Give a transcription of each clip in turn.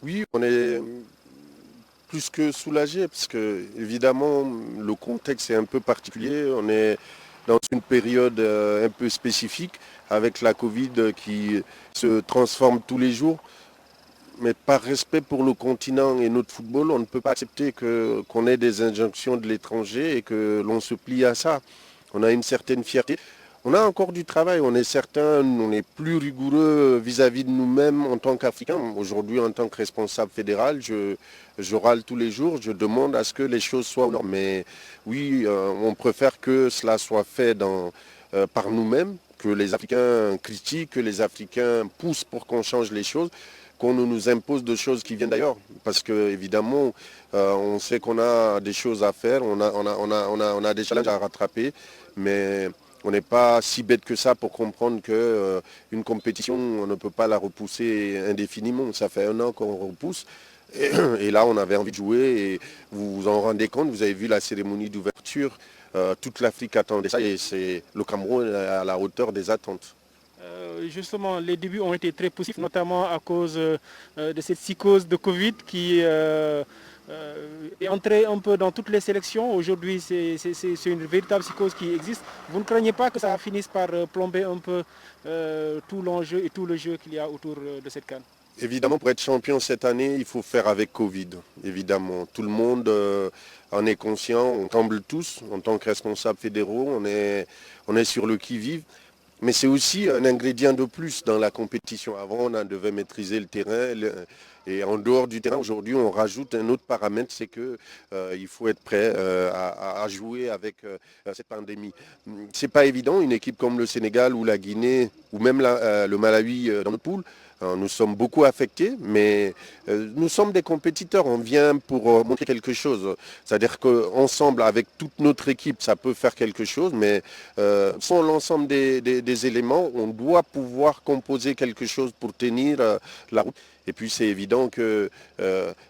Oui, on est plus que soulagé parce que évidemment le contexte est un peu particulier. On est dans une période un peu spécifique avec la Covid qui se transforme tous les jours. Mais par respect pour le continent et notre football, on ne peut pas accepter qu'on ait des injonctions de l'étranger et que l'on se plie à ça. On a une certaine fierté. On a encore du travail, on est certain, on est plus rigoureux vis-à-vis de nous-mêmes en tant qu'Africains. Aujourd'hui, en tant que responsable fédéral, je râle tous les jours, je demande à ce que les choses soient normales. Mais oui, on préfère que cela soit fait par nous-mêmes, que les Africains critiquent, que les Africains poussent pour qu'on change les choses, qu'on nous impose de choses qui viennent d'ailleurs. Parce que évidemment, on sait qu'on a des choses à faire, on a des challenges à rattraper, mais on n'est pas si bête que ça pour comprendre qu'une compétition, on ne peut pas la repousser indéfiniment. Ça fait 1 an qu'on repousse. Et là, on avait envie de jouer et vous vous en rendez compte, vous avez vu la cérémonie d'ouverture, toute l'Afrique attendait ça et c'est le Cameroun est à la hauteur des attentes. Justement, les débuts ont été très positifs, notamment à cause de cette psychose de Covid qui est entrée un peu dans toutes les sélections. Aujourd'hui, c'est une véritable psychose qui existe. Vous ne craignez pas que ça finisse par plomber un peu tout l'enjeu et tout le jeu qu'il y a autour de cette CAN? Évidemment, pour être champion cette année, il faut faire avec Covid. Évidemment, tout le monde en est conscient. On tremble tous en tant que responsables fédéraux. On est sur le qui-vive. Mais c'est aussi un ingrédient de plus dans la compétition. Avant, on devait maîtriser le terrain. Et en dehors du terrain, aujourd'hui, on rajoute un autre paramètre, c'est qu'il faut être prêt à jouer avec cette pandémie. C'est pas évident, une équipe comme le Sénégal ou la Guinée ou même le Malawi dans notre poule, nous sommes beaucoup affectés, mais nous sommes des compétiteurs. On vient pour montrer quelque chose. C'est-à-dire qu'ensemble, avec toute notre équipe, ça peut faire quelque chose, mais sans l'ensemble des éléments, on doit pouvoir composer quelque chose pour tenir la route. Et puis c'est évident que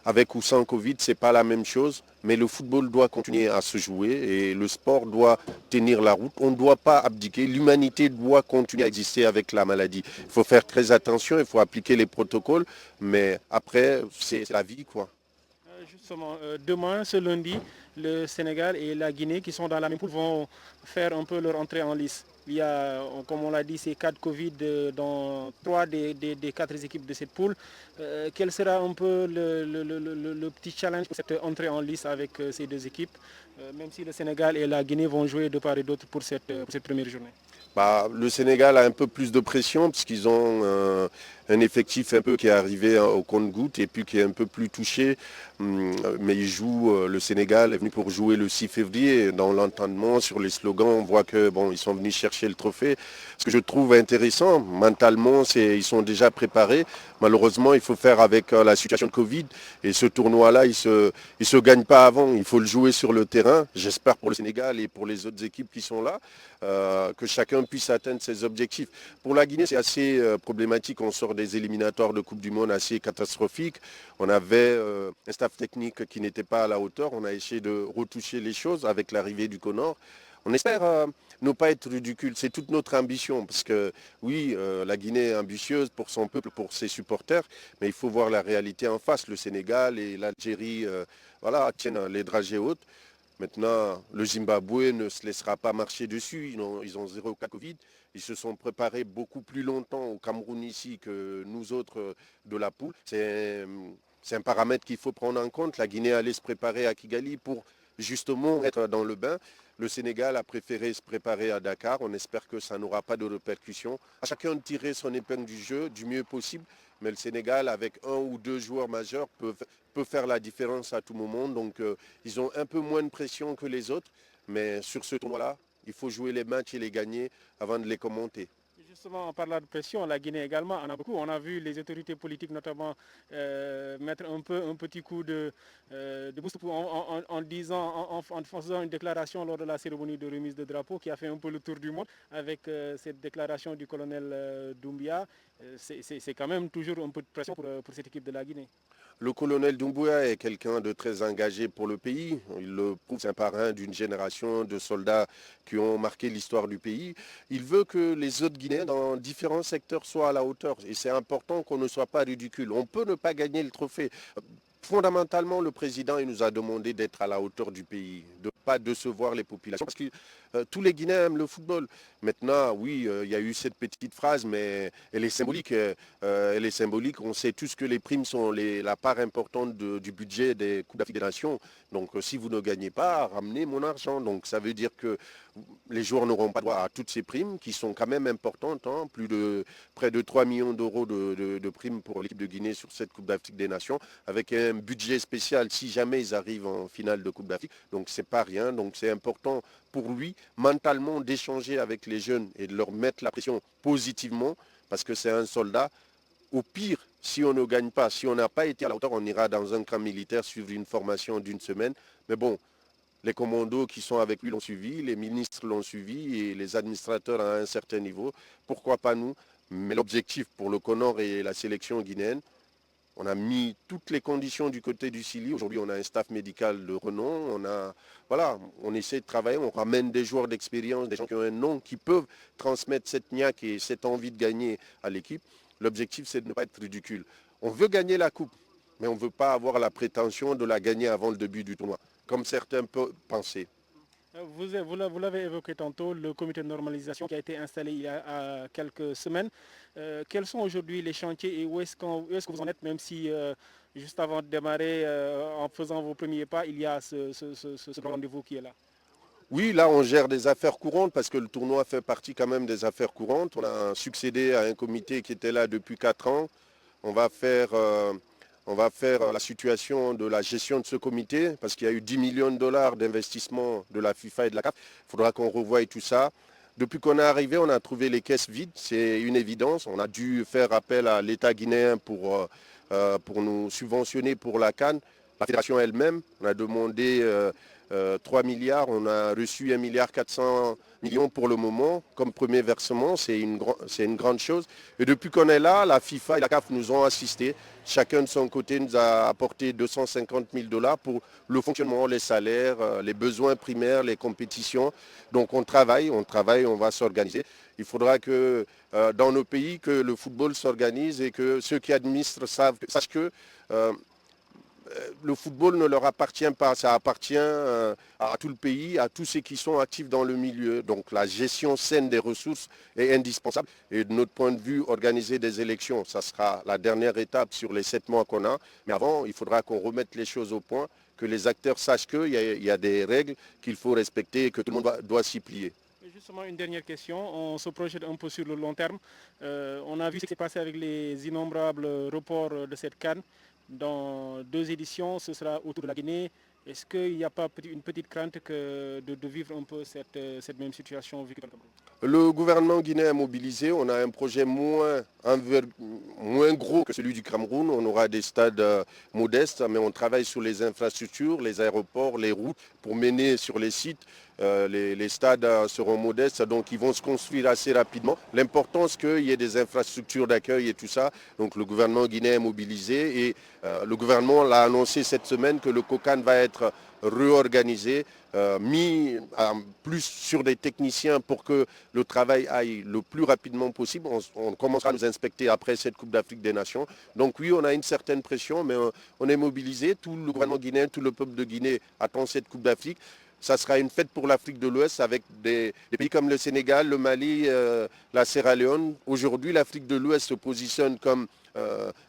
avec ou sans Covid, c'est pas la même chose, mais le football doit continuer à se jouer et le sport doit tenir la route. On ne doit pas abdiquer. L'humanité doit continuer à exister avec la maladie. Il faut faire très attention, il faut appliquer les protocoles, mais après, c'est la vie, quoi. Justement, demain, ce lundi, le Sénégal et la Guinée, qui sont dans la même poule, vont faire un peu leur entrée en lice. Il y a, comme on l'a dit, ces cas de Covid dans 3 des 4 équipes de cette poule. Quel sera un peu le petit challenge pour cette entrée en lice avec ces 2 équipes, même si le Sénégal et la Guinée vont jouer de part et d'autre pour cette première journée? Bah, le Sénégal a un peu plus de pression parce qu'ils ont un effectif un peu qui est arrivé au compte-gouttes et puis qui est un peu plus touché. Mais le Sénégal est venu pour jouer le 6 février. Dans l'entendement, sur les slogans, on voit que bon, ils sont venus chercher le trophée. Ce que je trouve intéressant, mentalement, ils sont déjà préparés. Malheureusement, il faut faire avec la situation de Covid. Et ce tournoi-là, il se gagne pas avant. Il faut le jouer sur le terrain. J'espère pour le Sénégal et pour les autres équipes qui sont là, que chacun puisse atteindre ses objectifs. Pour la Guinée, c'est assez problématique. On sort des éliminatoires de Coupe du Monde assez catastrophiques. On avait un staff technique qui n'était pas à la hauteur. On a essayé de retoucher les choses avec l'arrivée du Connor. On espère ne pas être ridicule. C'est toute notre ambition. Parce que oui, la Guinée est ambitieuse pour son peuple, pour ses supporters. Mais il faut voir la réalité en face. Le Sénégal et l'Algérie voilà, tiennent les dragées hautes. Maintenant, le Zimbabwe ne se laissera pas marcher dessus. Ils ont 0 cas Covid. Ils se sont préparés beaucoup plus longtemps au Cameroun ici que nous autres de la poule. C'est un paramètre qu'il faut prendre en compte. La Guinée allait se préparer à Kigali pour justement être dans le bain. Le Sénégal a préféré se préparer à Dakar. On espère que ça n'aura pas de répercussions. À chacun de tirer son épingle du jeu du mieux possible. Mais le Sénégal, avec 1 ou 2 joueurs majeurs, peut faire la différence à tout moment. Donc, ils ont un peu moins de pression que les autres. Mais sur ce tournoi-là, il faut jouer les matchs et les gagner avant de les commenter. Justement, en parlant de pression, la Guinée également en a beaucoup. On a vu les autorités politiques notamment mettre un peu un petit coup de boost en disant, en faisant une déclaration lors de la cérémonie de remise de drapeau qui a fait un peu le tour du monde avec cette déclaration du colonel Doumbia C'est quand même toujours un peu de pression pour cette équipe de la Guinée. Le colonel Doumbouya est quelqu'un de très engagé pour le pays. Il le prouve, c'est un parrain d'une génération de soldats qui ont marqué l'histoire du pays. Il veut que les autres Guinéens dans différents secteurs soient à la hauteur. Et c'est important qu'on ne soit pas ridicule. On peut ne pas gagner le trophée. Fondamentalement, le président il nous a demandé d'être à la hauteur du pays, de ne pas décevoir les populations, parce que tous les Guinéens aiment le football. Maintenant, oui, il y a eu cette petite phrase, mais elle est symbolique. Elle est symbolique. On sait tous que les primes sont la part importante du budget des Coupes d'Afrique des Nations. Donc, si vous ne gagnez pas, ramenez mon argent. Donc, ça veut dire que les joueurs n'auront pas droit à toutes ces primes, qui sont quand même importantes, hein, près de 3 millions d'euros de primes pour l'équipe de Guinée sur cette Coupe d'Afrique des Nations, avec un budget spécial si jamais ils arrivent en finale de Coupe d'Afrique. Donc c'est pas rien. Donc c'est important pour lui mentalement d'échanger avec les jeunes et de leur mettre la pression positivement, parce que c'est un soldat. Au pire, si on ne gagne pas, si on n'a pas été à la hauteur, on ira dans un camp militaire suivre une formation d'une semaine. Mais bon, les commandos qui sont avec lui l'ont suivi, les ministres l'ont suivi et les administrateurs à un certain niveau. Pourquoi pas nous? Mais l'objectif pour le CONOR et la sélection guinéenne, on a mis toutes les conditions du côté du Sili. Aujourd'hui, on a un staff médical de renom. On essaie de travailler. On ramène des joueurs d'expérience, des gens qui ont un nom, qui peuvent transmettre cette niaque et cette envie de gagner à l'équipe. L'objectif, c'est de ne pas être ridicule. On veut gagner la coupe, mais on ne veut pas avoir la prétention de la gagner avant le début du tournoi, comme certains peuvent penser. Vous l'avez évoqué tantôt, le comité de normalisation qui a été installé il y a quelques semaines. Quels sont aujourd'hui les chantiers et où est-ce que vous en êtes, même si juste avant de démarrer, en faisant vos premiers pas, il y a ce rendez-vous qui est là? Oui, là, on gère des affaires courantes parce que le tournoi fait partie quand même des affaires courantes. On a succédé à un comité qui était là depuis 4 ans. On va faire la situation de la gestion de ce comité parce qu'il y a eu 10 millions de dollars d'investissement de la FIFA et de la CAF. Il faudra qu'on revoie tout ça. Depuis qu'on est arrivé, on a trouvé les caisses vides, c'est une évidence. On a dû faire appel à l'État guinéen pour nous subventionner pour la CAN. La fédération elle-même, on a demandé 3 milliards, on a reçu 1,4 milliard pour le moment comme premier versement, c'est une grande chose. Et depuis qu'on est là, la FIFA et la CAF nous ont assistés. Chacun de son côté nous a apporté 250 000 dollars pour le fonctionnement, les salaires, les besoins primaires, les compétitions. Donc on travaille, on va s'organiser. Il faudra que dans nos pays, que le football s'organise et que ceux qui administrent sachent que le football ne leur appartient pas, ça appartient à tout le pays, à tous ceux qui sont actifs dans le milieu. Donc la gestion saine des ressources est indispensable. Et de notre point de vue, organiser des élections, ça sera la dernière étape sur les 7 mois qu'on a. Mais avant, il faudra qu'on remette les choses au point, que les acteurs sachent qu'il y a des règles qu'il faut respecter et que tout le monde doit s'y plier. Justement, une dernière question. On se projette un peu sur le long terme. On a vu ce qui s'est passé avec les innombrables reports de cette CAN. Dans 2 éditions, ce sera autour de la Guinée. Est-ce qu'il n'y a pas une petite crainte de vivre un peu cette même situation vécue dans le Cameroun? Le gouvernement guinéen est mobilisé. On a un projet moins gros que celui du Cameroun. On aura des stades modestes, mais on travaille sur les infrastructures, les aéroports, les routes pour mener sur les sites. Les stades seront modestes, donc ils vont se construire assez rapidement. L'important, c'est qu'il y ait des infrastructures d'accueil et tout ça. Donc le gouvernement guinéen est mobilisé et le gouvernement l'a annoncé cette semaine que le COCAN va être réorganisé, mis plus sur des techniciens pour que le travail aille le plus rapidement possible. On commencera à nous inspecter après cette Coupe d'Afrique des Nations. Donc oui, on a une certaine pression, mais on est mobilisé. Tout le gouvernement guinéen, tout le peuple de Guinée attend cette Coupe d'Afrique. Ça sera une fête pour l'Afrique de l'Ouest avec des pays comme le Sénégal, le Mali, la Sierra Leone. Aujourd'hui, l'Afrique de l'Ouest se positionne comme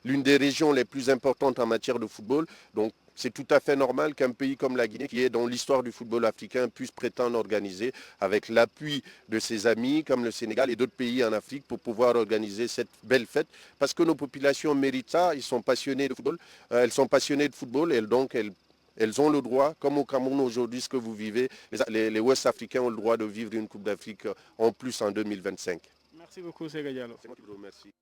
l'une des régions les plus importantes en matière de football. Donc c'est tout à fait normal qu'un pays comme la Guinée, qui est dans l'histoire du football africain, puisse prétendre organiser avec l'appui de ses amis comme le Sénégal et d'autres pays en Afrique pour pouvoir organiser cette belle fête. Parce que nos populations méritent ça, ils sont passionnés de football, elles sont passionnées de football et donc elles ont le droit, comme au Cameroun aujourd'hui, ce que vous vivez, les Ouest-Africains ont le droit de vivre une Coupe d'Afrique en plus en 2025. Merci beaucoup, Sega Diallo. C'est moi qui vous remercie.